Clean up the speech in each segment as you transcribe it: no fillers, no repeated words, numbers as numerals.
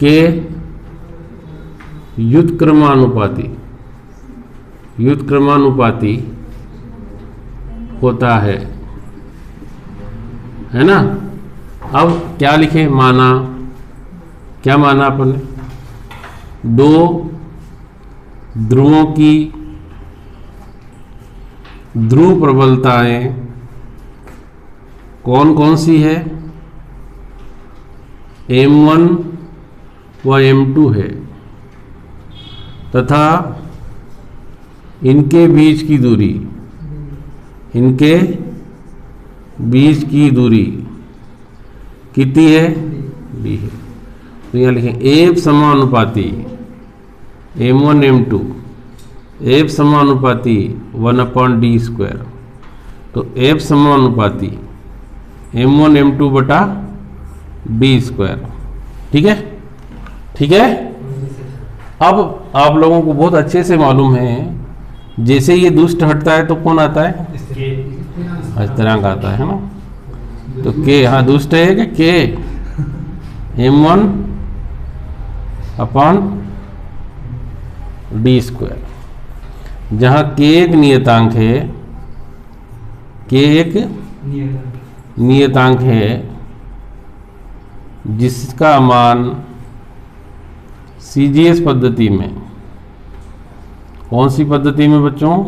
के व्युत्क्रमानुपाती होता है ना। अब क्या लिखे, माना, क्या माना अपन ने, दो ध्रुवों की ध्रुव प्रबलताएं कौन कौन सी है, M1 व M2 है, तथा इनके बीच की दूरी कितनी है, D है। तो यहाँ लिखें एफ समानुपाती M1 M2 एफ समानुपाती 1/d²। तो एफ समानुपाती M1 M2 बटा d²। ठीक है, ठीक है। अब आप लोगों को बहुत अच्छे से मालूम है, जैसे ये दुष्ट हटता है तो कौन आता है, स्थिरांक आता है ना। तो के, हाँ दुष्ट है कि के M1 अपॉन d², जहाँ के एक नियतांक है, के एक नियतांक है जिसका मान CGS पद्धति में, कौन सी पद्धति में बच्चों,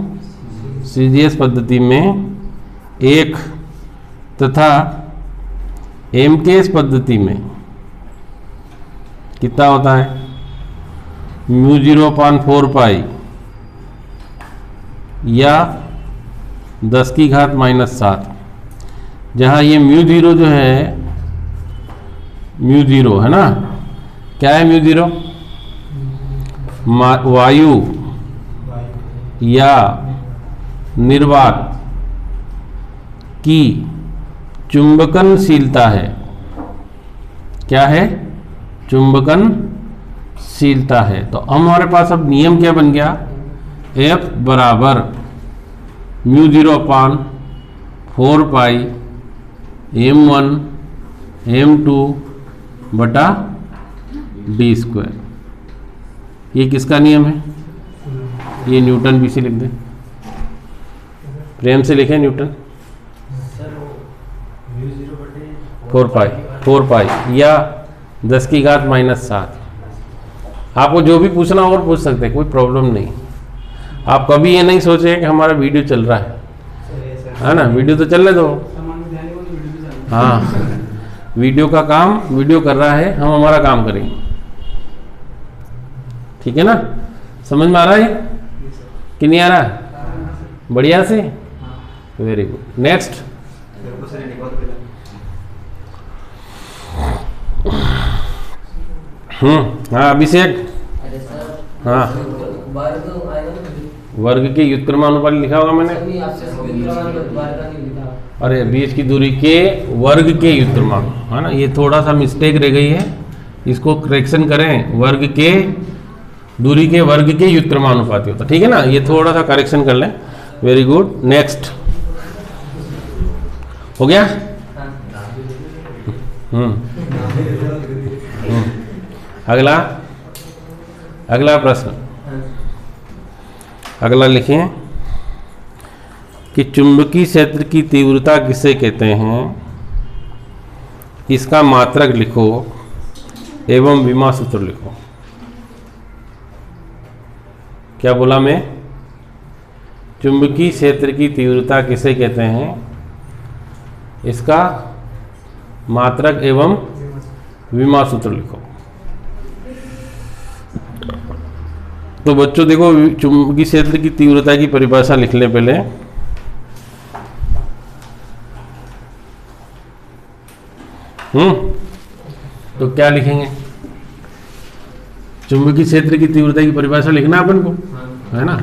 CGS पद्धति में 1 तथा MKS पद्धति में कितना होता है, μ0/4π या 10⁻⁷। जहाँ ये μ0 जो है, μ0 है ना, क्या है μ0, वायु या निर्वात की चुंबकनशीलता है। क्या है, चुंबकनशीलता है। तो हमारे पास अब नियम क्या बन गया, F बराबर μ0/4π M1 M2 बटा d²। ये किसका नियम है, ये न्यूटन भी से लिख दें, प्रेम से लिखें न्यूटन। 4π या 10⁻⁷। आपको जो भी पूछना और पूछ सकते हैं, कोई प्रॉब्लम नहीं। आप कभी ये नहीं सोचे कि हमारा वीडियो चल रहा है ना, वीडियो तो चलने दो। हाँ, वीडियो का काम वीडियो कर रहा है, हम हमारा काम करेंगे। ठीक है ना, समझ में आ रहा है कि नहीं आ रहा, बढ़िया से, वेरी गुड। नेक्स्ट, हाँ अभिषेक, हाँ वर्ग के व्युत्क्रमानुपाती लिखा होगा मैंने, अरे बीच की दूरी के वर्ग के व्युत्क्रमान, है ना, ये थोड़ा सा मिस्टेक रह गई है, इसको करेक्शन करें। वर्ग के दूरी के वर्ग के व्युत्क्रमानुपाती होता, ठीक है ना, ये थोड़ा सा करेक्शन कर लें। Very good. नेक्स्ट, हो गया। अगला प्रश्न, अगला लिखें कि चुंबकीय क्षेत्र की तीव्रता किसे कहते हैं, इसका मात्रक लिखो एवं विमा सूत्र लिखो। क्या बोला मैं, चुंबकीय क्षेत्र की तीव्रता किसे कहते हैं, इसका मात्रक एवं विमा सूत्र लिखो। तो बच्चों देखो, चुंबकीय क्षेत्र की तीव्रता की परिभाषा लिख लें पहले। तो क्या लिखेंगे, चुंबकीय क्षेत्र की तीव्रता की परिभाषा लिखना अपन को, है ना।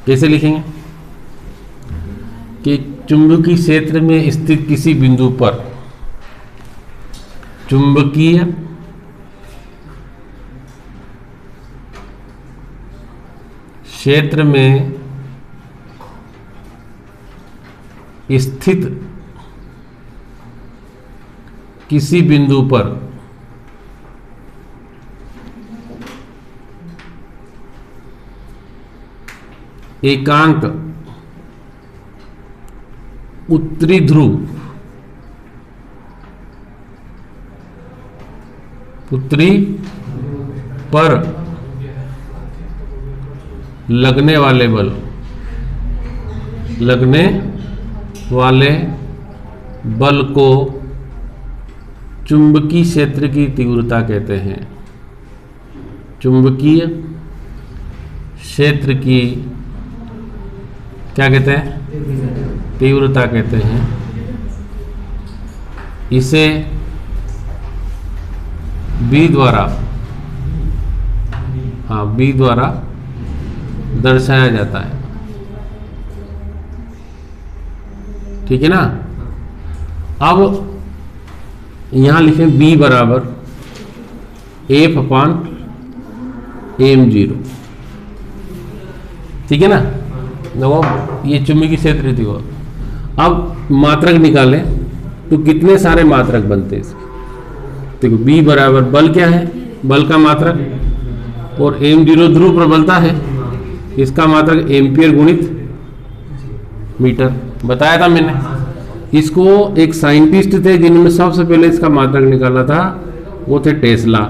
कैसे लिखेंगे कि चुंबकीय क्षेत्र में स्थित किसी बिंदु पर चुंबकीय क्षेत्र में स्थित किसी बिंदु पर एकांक उत्तरी ध्रुव, उत्तरी पर लगने वाले बल, लगने वाले बल को चुंबकीय क्षेत्र की तीव्रता कहते हैं। चुंबकीय क्षेत्र की क्या कहते हैं? तीव्रता कहते हैं। इसे B द्वारा, हाँ, B द्वारा दर्शाया जाता है। ठीक है ना। अब यहां लिखें B बराबर F/m0। ठीक है ना। देखो ये चुंबकीय क्षेत्र थी। वो अब मात्रक निकालें तो कितने सारे मात्रक बनते हैं इसके। देखो B बराबर बल क्या है? बल का मात्रक, और m0 ध्रुव प्रबलता है, इसका मात्रक एम्पियर गुणित मीटर। बताया था मैंने। इसको एक साइंटिस्ट थे जिन्होंने सबसे पहले इसका मात्रक निकाला था, वो थे टेस्ला।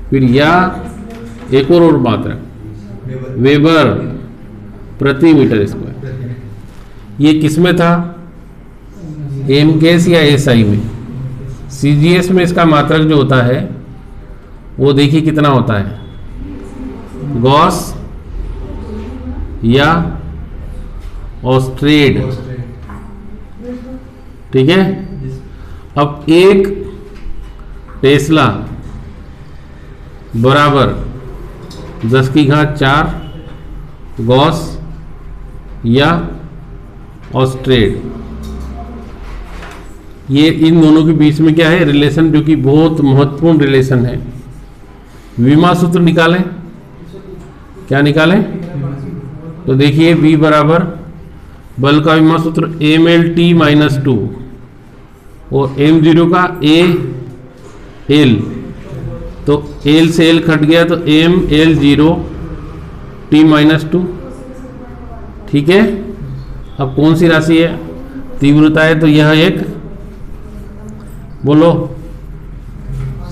फिर या एक और मात्रक वेबर प्रति मीटर स्क्वायर। ये किसमें था? एमकेएस या एसआई में। सीजीएस में इसका मात्रक जो होता है वो देखिए कितना होता है, गॉस या ऑस्ट्रेड। ठीक है। अब एक टेस्ला बराबर 10⁴ गॉस या ऑस्ट्रेड। ये इन दोनों के बीच में क्या है रिलेशन, जो कि बहुत महत्वपूर्ण रिलेशन है। विमा सूत्र निकालें। क्या निकालें? तो देखिए V बराबर बल का विमा सूत्र mLT-2 और m0 का AL, तो L से L कट गया तो mL0T-2। ठीक है। अब कौन सी राशि है? तीव्रता है, तो यह एक, बोलो,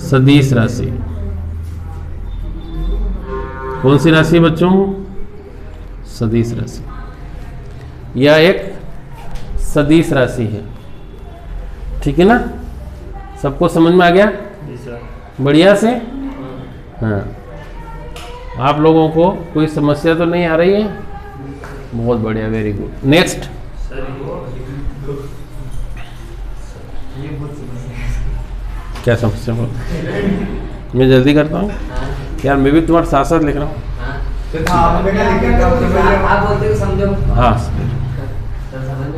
सदिश राशि। कौन सी राशि है बच्चों? सदिश राशि। यह एक सदिश राशि है। ठीक है ना। सबको समझ में आ गया? बढ़िया से। हाँ, आप लोगों को कोई समस्या तो नहीं आ रही है? बहुत बढ़िया, वेरी गुड। नेक्स्ट। क्या समस्या हो? मैं जल्दी करता हूँ यार, मैं भी तुम्हारे साथ साथ लिख रहा हूँ। हाँ,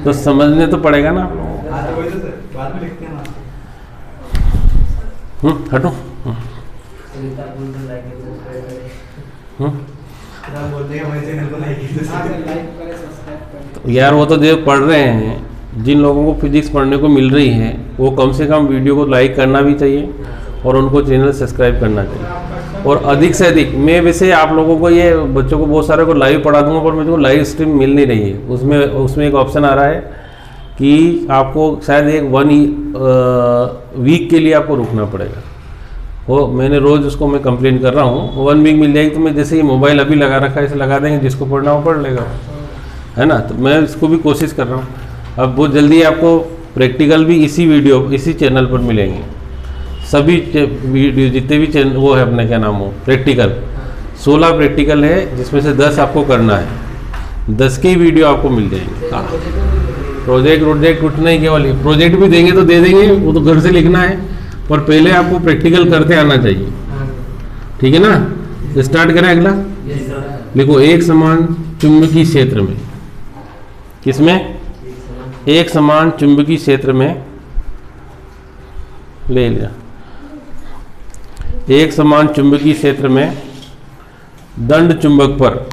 तो समझने तो पड़ेगा ना। हटो। तो यार वो तो देव पढ़ रहे हैं, जिन लोगों को फिजिक्स पढ़ने को मिल रही है वो कम से कम वीडियो को लाइक करना भी चाहिए और उनको चैनल सब्सक्राइब करना चाहिए। और अधिक से अधिक, मैं वैसे आप लोगों को, ये बच्चों को बहुत सारे को लाइव पढ़ा दूंगा, पर मुझे को लाइव स्ट्रीम मिल नहीं रही है। उसमें एक ऑप्शन आ रहा है कि आपको शायद एक 1 वीक के लिए आपको रुकना पड़ेगा। वो मैंने रोज़ उसको मैं कंप्लेन कर रहा हूँ। 1 वीक मिल जाएगी तो मैं जैसे ये मोबाइल अभी लगा रखा है, इसे लगा देंगे, जिसको पढ़ना हो पढ़ लेगा, है ना। तो मैं इसको भी कोशिश कर रहा हूँ। अब बहुत जल्दी आपको प्रैक्टिकल भी इसी चैनल पर मिलेंगे। सभी वीडियो जितने भी चैनल वो है अपने, क्या नाम हो, प्रैक्टिकल 16 प्रैक्टिकल है, जिसमें से 10 आपको करना है। 10 की वीडियो आपको मिल जाएंगे। प्रोजेक्ट कुछ नहीं, केवल प्रोजेक्ट भी देंगे तो दे देंगे, वो तो घर से लिखना है, पर पहले आपको प्रैक्टिकल करते आना चाहिए। ठीक है ना। स्टार्ट करें अगला। लिखो एक समान चुंबकीय क्षेत्र में, किसमें? एक समान चुंबकीय क्षेत्र में ले लिया। एक समान चुंबकीय क्षेत्र में दंड चुंबक पर,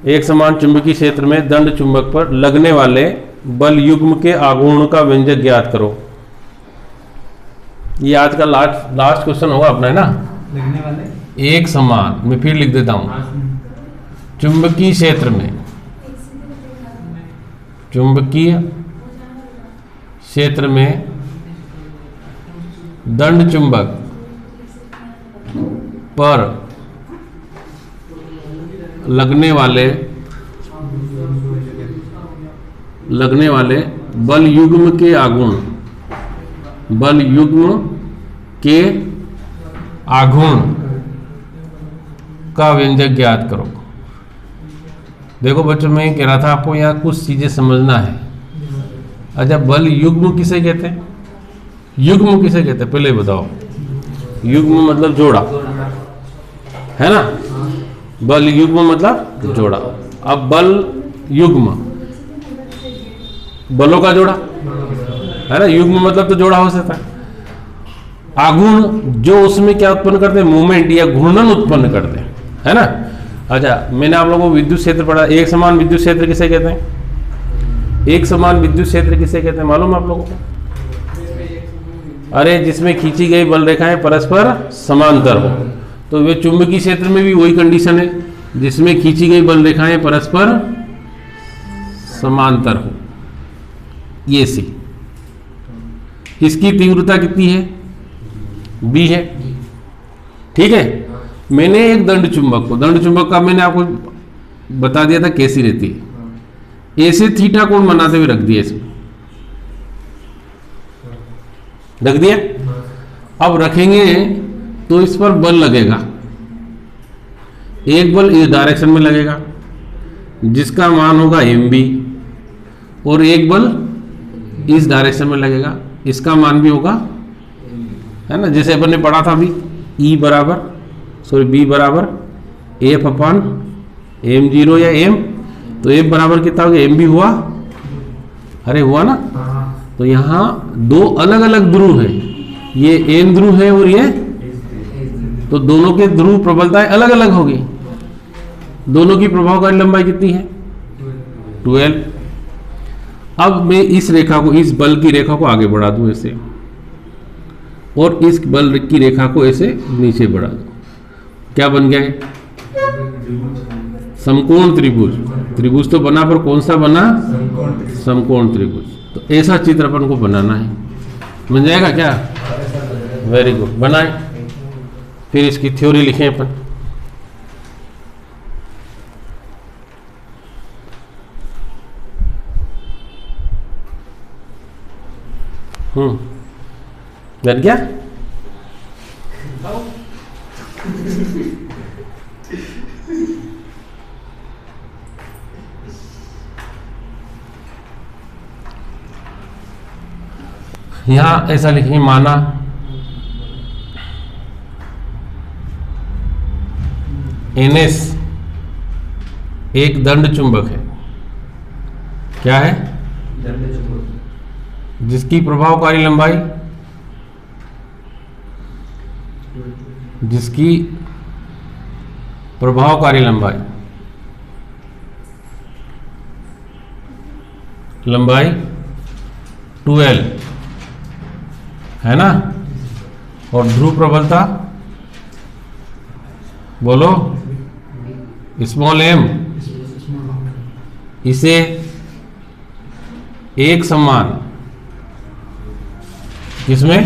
एक समान चुंबकीय क्षेत्र में दंड चुंबक पर लगने वाले बल युग्म के आघूर्ण का व्यंजक ज्ञात करो। ये आज का लास्ट क्वेश्चन होगा अपना, है ना। एक समान, मैं फिर लिख देता हूं, चुंबकीय क्षेत्र में, चुंबकीय क्षेत्र में दंड चुंबक पर लगने वाले बल युग्म के आघूर्ण, बल युग्म के आघूर्ण का व्यंजक ज्ञात करो। देखो बच्चों, मैं कह रहा था आपको यहाँ कुछ चीजें समझना है। अच्छा, बल युग्म किसे कहते हैं? युग्म किसे कहते हैं पहले बताओ। युग्म मतलब जोड़ा, है ना? बल युग्म मतलब जोड़ा। अब बल युग्म बलों का जोड़ा, है ना? युग्म मतलब तो जोड़ा हो सकता है। आघूर्ण जो उसमें क्या उत्पन्न करते हैं? मूवमेंट या घूर्णन उत्पन्न करते हैं, है ना? अच्छा, मैंने आप लोगों को विद्युत क्षेत्र पढ़ा। एक समान विद्युत क्षेत्र किसे कहते हैं? एक समान विद्युत क्षेत्र किसे कहते हैं मालूम आप लोगों को? अरे, जिसमें खींची गई बल रेखाएं परस्पर समांतर हो। तो वे चुंबकीय क्षेत्र में भी वही कंडीशन है, जिसमें खींची गई बल रेखाएं परस्पर समांतर हो। ये सी, इसकी तीव्रता कितनी है? बी है। ठीक है। मैंने एक दंड चुंबक को, दंड चुंबक का मैंने आपको बता दिया था कैसी रहती है। ऐसे थीटा कोण बनाते हुए रख दिया, इसमें रख दिया। अब रखेंगे तो इस पर बल लगेगा। एक बल इस डायरेक्शन में लगेगा जिसका मान होगा mb, और एक बल इस डायरेक्शन में लगेगा, इसका मान भी होगा, है ना? जैसे अपन ने पढ़ा था अभी, E बराबर B बराबर F अपॉन m0 या m। तो F बराबर कितना हो गया? mb हुआ। अरे हुआ ना? तो यहाँ दो अलग अलग ध्रुव है, ये n ध्रुव है और ये, तो दोनों के ध्रुव प्रबलताएं अलग अलग होगी। दोनों की प्रभावकारी लंबाई कितनी है? 12। अब मैं इस रेखा को, इस बल की रेखा को आगे बढ़ा दूं ऐसे, और इस बल की रेखा को ऐसे नीचे बढ़ा दूं। क्या बन गया है? समकोण त्रिभुज। त्रिभुज तो बना, पर कौन सा बना? समकोण त्रिभुज। तो ऐसा चित्र अपन को बनाना है। बन जाएगा क्या? वेरी गुड, बनाए। फिर इसकी थ्योरी लिखें अपन। बन गया? यहां ऐसा लिखेंगे, माना NS एक दंड चुंबक है। क्या है? दंड चुंबक। जिसकी प्रभावकारी लंबाई, जिसकी प्रभावकारी लंबाई 12 है ना? और ध्रुव प्रबलता बोलो, स्मॉल m। इसे एक समान, किसमें?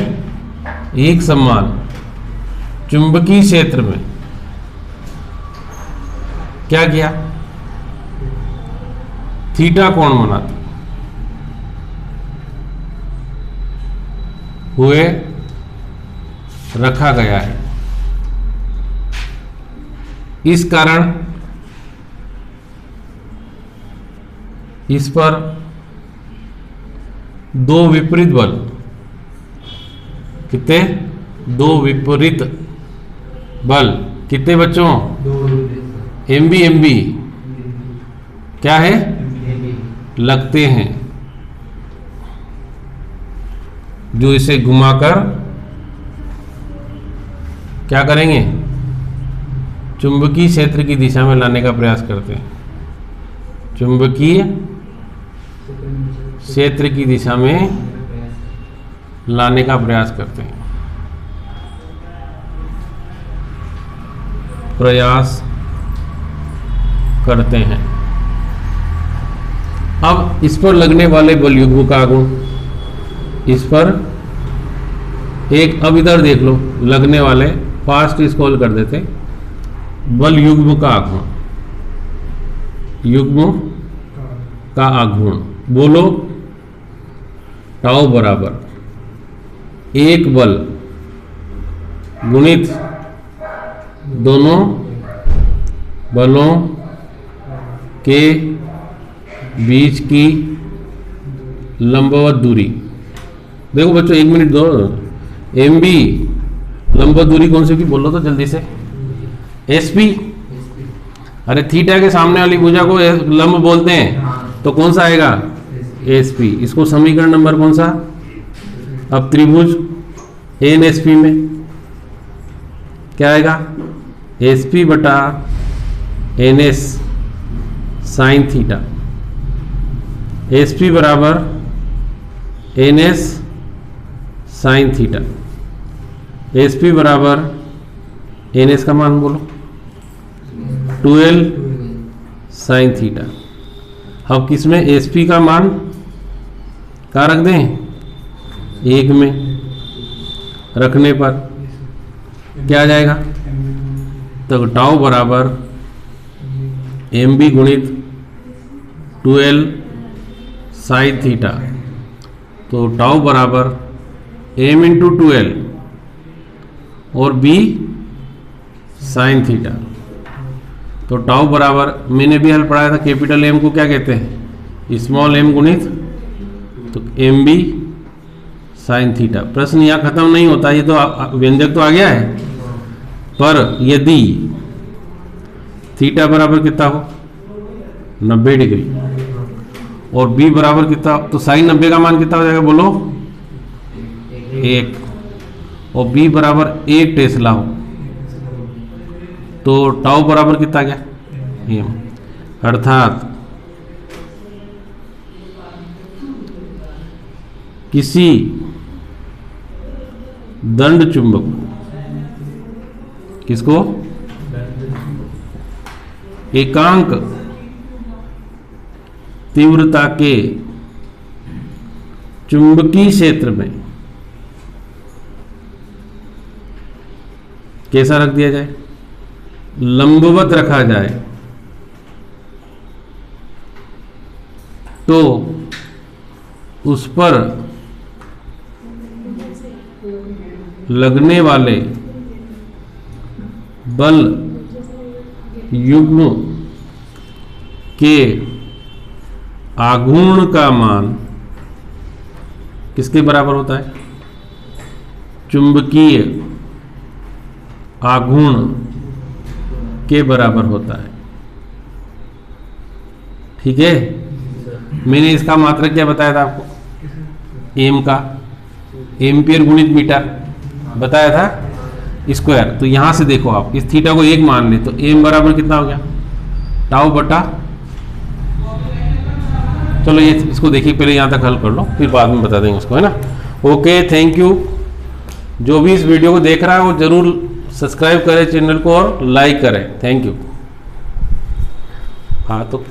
एक समान चुंबकीय क्षेत्र में क्या किया? थीटा कोण बनाते हुए रखा गया है। इस कारण इस पर दो विपरीत बल, कितने? दो विपरीत बल, कितने बच्चों? MB क्या है? लगते हैं, जो इसे घुमाकर क्या करेंगे? चुंबकीय क्षेत्र की दिशा में लाने का प्रयास करते हैं। चुंबकीय क्षेत्र की दिशा में लाने का प्रयास करते हैं। प्रयास करते हैं। अब इस पर लगने वाले बल युग्म का आघूर्ण, इस पर एक, अब इधर देख लो लगने वाले, फास्ट इसको हल कर देते, बल युग्म का आघूर्ण, युग्म का आघूर्ण बोलो, टाउ बराबर एक बल गुणित दोनों बलों के बीच की लंबवत दूरी। देखो बच्चों 1 मिनट दो, एम बी लंबवत दूरी कौन सी होगी बोलो तो जल्दी से, एस पी। अरे थीटा के सामने वाली भुजा को लंब बोलते हैं, तो कौन सा आएगा, एस पी। इसको समीकरण नंबर कौन सा, अब त्रिभुज एन एस पी में क्या आएगा, एस पी बटा N S sine theta, S P बराबर N S sine theta, S P बराबर एन एस का मान बोलो 12 साइन थीटा। अब किसमें एस पी का मान क्या रख दें, 1 में रखने पर क्या आ जाएगा, तो टाउ बराबर एम बी गुणित 12 साइन थीटा, तो टाउ बराबर एम इंटू 12 और बी साइन थीटा। तो टाउ बराबर, मैंने भी हल पढ़ाया था, कैपिटल एम को क्या कहते हैं, स्मॉल एम गुणित तो एम बी साइन थीटा। प्रश्न यहाँ खत्म नहीं होता, ये तो व्यंजक तो आ गया है, पर यदि थीटा बराबर कितना हो 90 डिग्री और बी बराबर कितना, तो साइन 90 का मान कितना हो जाएगा बोलो 1, और बी बराबर 1 टेस्ला हो, तो टाउ बराबर कितना गया एम, अर्थात किसी दंड चुंबक, किसको, एकांक तीव्रता के चुंबकीय क्षेत्र में कैसा रख दिया जाए, लंबवत रखा जाए, तो उस पर लगने वाले बल युग्म के आघूर्ण का मान किसके बराबर होता है, चुंबकीय आघूर्ण के बराबर होता है। ठीक है, मैंने इसका मात्रक क्या बताया था आपको, एम का, एम्पियर गुणित मीटर बताया था स्क्वायर। तो यहां से देखो आप इस थीटा को 1 मान ले, तो एम बराबर कितना हो गया, टाउ बटा, चलो ये इसको देखिए, पहले यहां तक हल कर लो, फिर बाद में बता देंगे उसको, है ना। Okay, thank you. जो भी इस वीडियो को देख रहा है वो जरूर सब्सक्राइब करें चैनल को और लाइक करें। Thank you. हाँ तो